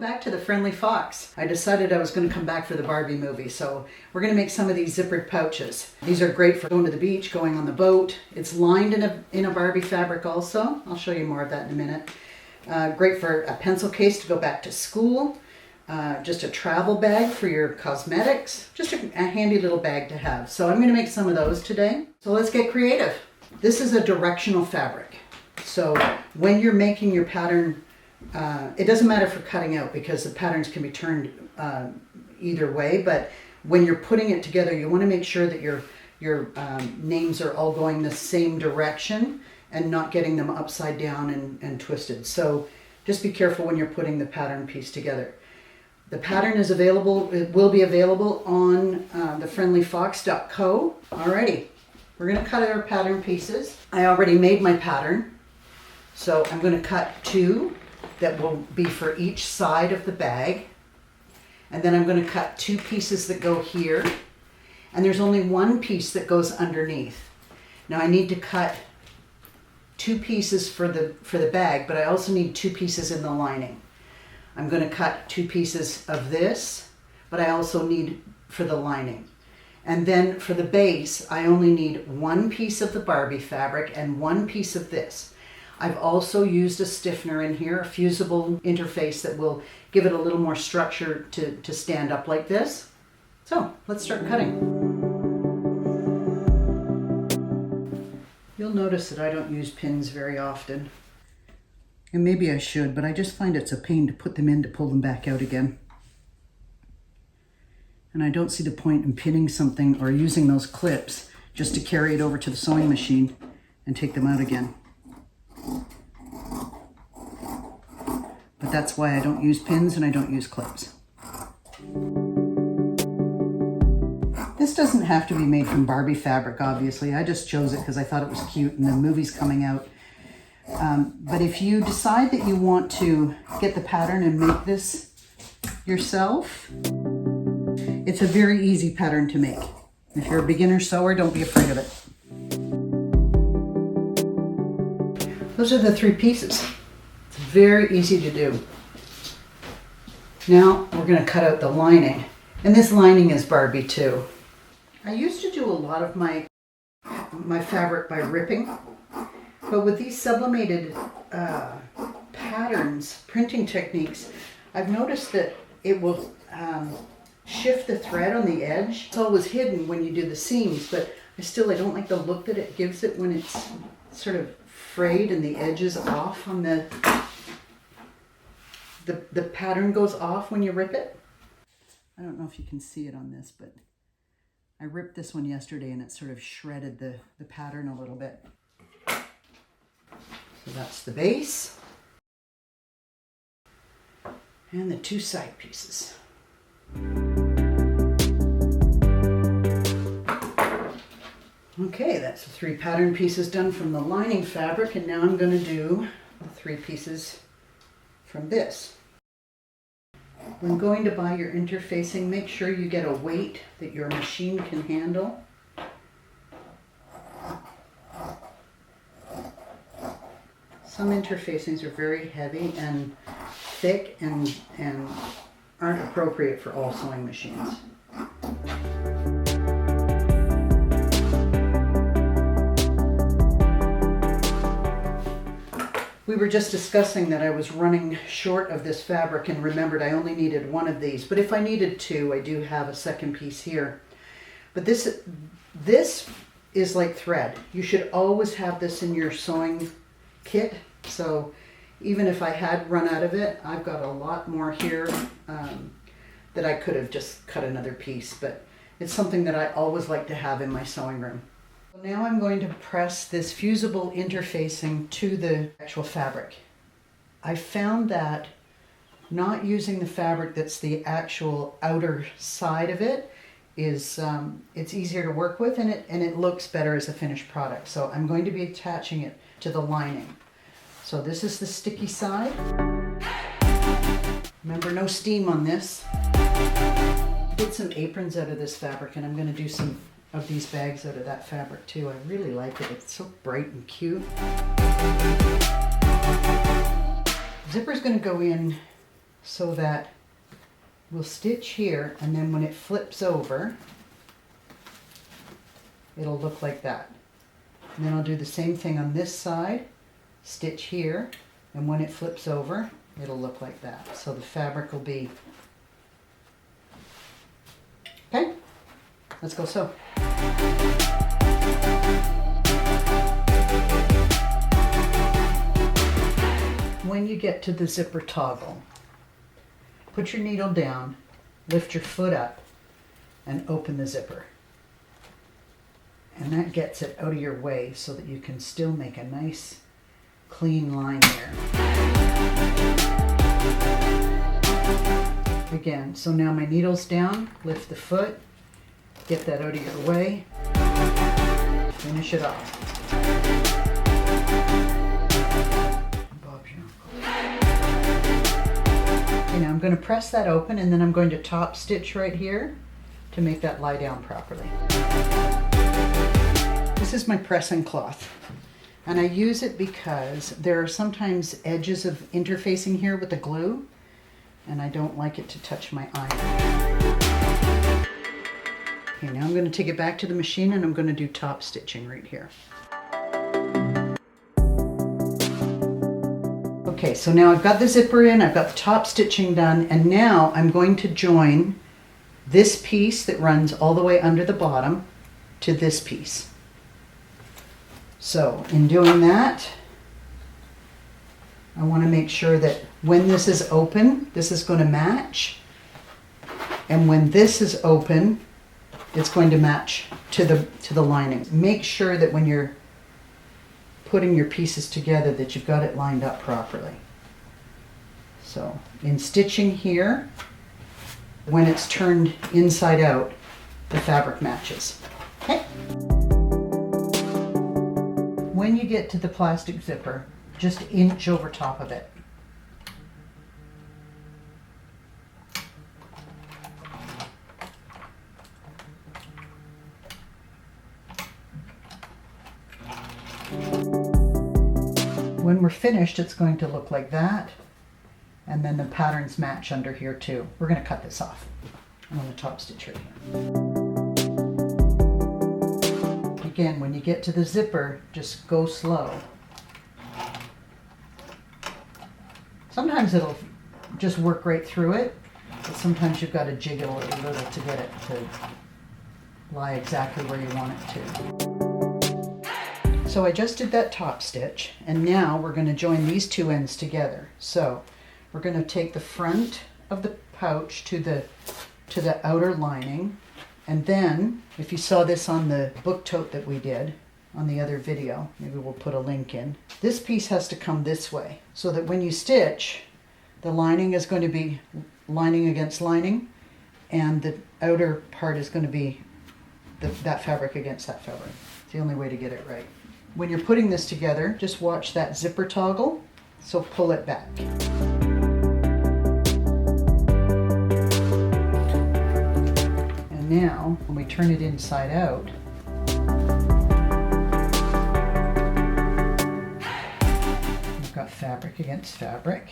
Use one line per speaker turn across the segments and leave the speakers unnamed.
Welcome back to the Friendly Fox. I decided I was going to come back for the Barbie movie, so we're going to make some of these zippered pouches. These are great for going to the beach, going on the boat. It's lined in a Barbie fabric also. I'll show you more of that in a minute. Great for a pencil case to go back to school. Just a travel bag for your cosmetics. Just a handy little bag to have. So I'm going to make some of those today. So let's get creative. This is a directional fabric. So when you're making your pattern, it doesn't matter for cutting out because the patterns can be turned either way, but when you're putting it together, you want to make sure that your names are all going the same direction and not getting them upside down and twisted. So just be careful when you're putting the pattern piece together. The pattern is available, it will be available on thefriendlyfox.co. Alrighty, we're going to cut our pattern pieces. I already made my pattern, so I'm going to cut two that will be for each side of the bag. And then I'm going to cut two pieces that go here. And there's only one piece that goes underneath. Now I need to cut two pieces for the bag, but I also need two pieces in the lining. I'm going to cut two pieces of this, but I also need for the lining. And then for the base, I only need one piece of the Barbie fabric and one piece of this. I've also used a stiffener in here, a fusible interface that will give it a little more structure to stand up like this. So let's start cutting. You'll notice that I don't use pins very often. And maybe I should, but I just find it's a pain to put them in to pull them back out again. And I don't see the point in pinning something or using those clips just to carry it over to the sewing machine and take them out again. But that's why I don't use pins and I don't use clips. This doesn't have to be made from Barbie fabric, obviously. I just chose it because I thought it was cute and the movie's coming out. But if you decide that you want to get the pattern and make this yourself, it's a very easy pattern to make. If you're a beginner sewer, don't be afraid of it. Those are the three pieces. It's very easy to do. Now we're going to cut out the lining. And this lining is Barbie too. I used to do a lot of my fabric by ripping. But with these sublimated patterns, printing techniques, I've noticed that it will shift the thread on the edge. It's always hidden when you do the seams, but I don't like the look that it gives it when it's sort of frayed and the edge is off on the pattern goes off when you rip it. I don't know if you can see it on this, but I ripped this one yesterday and it sort of shredded the pattern a little bit. So that's the base and the two side pieces. Okay, that's the three pattern pieces done from the lining fabric, and now I'm going to do the three pieces from this. When going to buy your interfacing, make sure you get a weight that your machine can handle. Some interfacings are very heavy and thick and aren't appropriate for all sewing machines. We were just discussing that I was running short of this fabric and remembered I only needed one of these. But if I needed two, I do have a second piece here. But this is like thread. You should always have this in your sewing kit. So even if I had run out of it, I've got a lot more here that I could have just cut another piece. But it's something that I always like to have in my sewing room. Now I'm going to press this fusible interfacing to the actual fabric. I found that not using the fabric that's the actual outer side of it is it's easier to work with and it looks better as a finished product. So I'm going to be attaching it to the lining. So this is the sticky side. Remember, no steam on this. I did some aprons out of this fabric and I'm going to do some of these bags out of that fabric too. I really like it. It's so bright and cute. Zipper's going to go in so that we'll stitch here, and then when it flips over, it'll look like that. And then I'll do the same thing on this side, stitch here, and when it flips over, it'll look like that. So the fabric will be, okay, let's go sew. When you get to the zipper toggle, put your needle down, lift your foot up, and open the zipper. And that gets it out of your way so that you can still make a nice clean line there. Again, so now my needle's down, lift the foot, get that out of your way, finish it off. Okay, now I'm going to press that open, and then I'm going to top stitch right here to make that lie down properly. This is my pressing cloth, and I use it because there are sometimes edges of interfacing here with the glue, and I don't like it to touch my iron. Okay, now I'm going to take it back to the machine, and I'm going to do top stitching right here. Okay, so now I've got the zipper in, I've got the top stitching done, and now I'm going to join this piece that runs all the way under the bottom to this piece. So in doing that, I want to make sure that when this is open, this is going to match, and when this is open, it's going to match to the lining. Make sure that when you're putting your pieces together that you've got it lined up properly. So in stitching here, when it's turned inside out, the fabric matches. Okay. When you get to the plastic zipper, just inch over top of it. When we're finished, it's going to look like that, and then the patterns match under here too. We're going to cut this off. I'm going to top stitch right here. Again, when you get to the zipper, just go slow. Sometimes it'll just work right through it, but sometimes you've got to jiggle it a little to get it to lie exactly where you want it to. So I just did that top stitch, and now we're going to join these two ends together. So we're going to take the front of the pouch to the outer lining, and then if you saw this on the book tote that we did on the other video, maybe we'll put a link in, this piece has to come this way so that when you stitch, the lining is going to be lining against lining, and the outer part is going to be that fabric against that fabric. It's the only way to get it right. When you're putting this together, just watch that zipper toggle, so pull it back. And now, when we turn it inside out, we've got fabric against fabric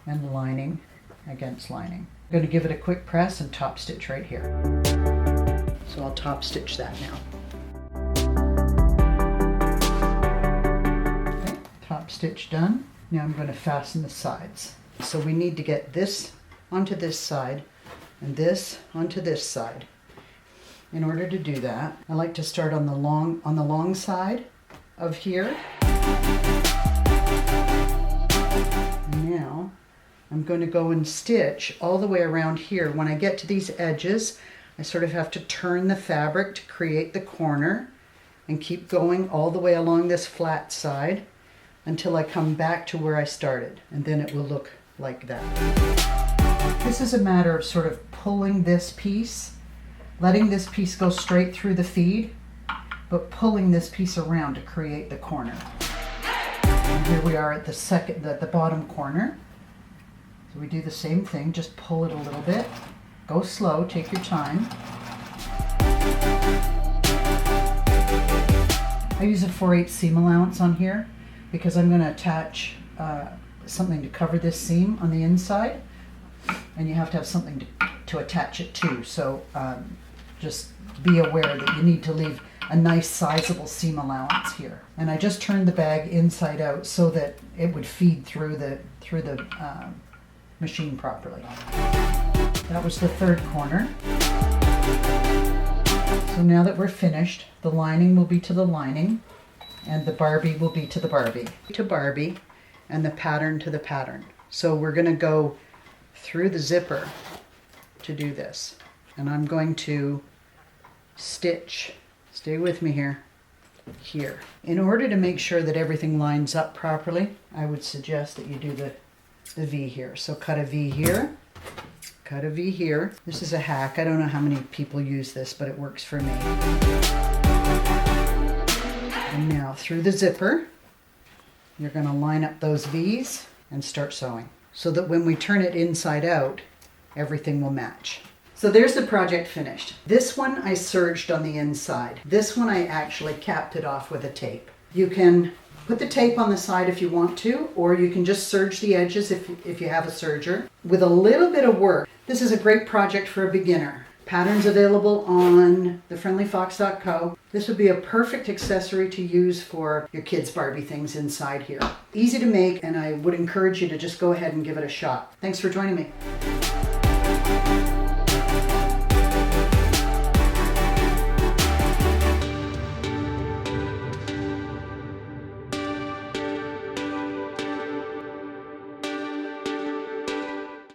and lining against lining. I'm going to give it a quick press and top stitch right here. So I'll top stitch that now. Stitch done. Now I'm going to fasten the sides. So we need to get this onto this side and this onto this side. In order to do that, I like to start on the long side of here. And now I'm going to go and stitch all the way around here. When I get to these edges, I sort of have to turn the fabric to create the corner and keep going all the way along this flat side until I come back to where I started, and then it will look like that. This is a matter of sort of pulling this piece, letting this piece go straight through the feed, but pulling this piece around to create the corner. And here we are at the bottom corner. So we do the same thing, just pull it a little bit, go slow, take your time. I use a 4/8 seam allowance on here, because I'm going to attach something to cover this seam on the inside. and you have to have something to attach it to. So just be aware that you need to leave a nice sizable seam allowance here. And I just turned the bag inside out so that it would feed through the machine properly. That was the third corner. So now that we're finished, the lining will be to the lining, and the Barbie will be to the Barbie. To Barbie, and the pattern to the pattern. So we're going to go through the zipper to do this. And I'm going to stitch, stay with me here, In order to make sure that everything lines up properly, I would suggest that you do the V here. So cut a V here, cut a V here. This is a hack. I don't know how many people use this, but it works for me. And now through the zipper, you're going to line up those V's and start sewing so that when we turn it inside out, everything will match. So there's the project finished. This one I serged on the inside. This one I actually capped it off with a tape. You can put the tape on the side if you want to, or you can just serge the edges if you have a serger. With a little bit of work, this is a great project for a beginner. Patterns available on thefriendlyfox.co. This would be a perfect accessory to use for your kids' Barbie things inside here. Easy to make, and I would encourage you to just go ahead and give it a shot. Thanks for joining me.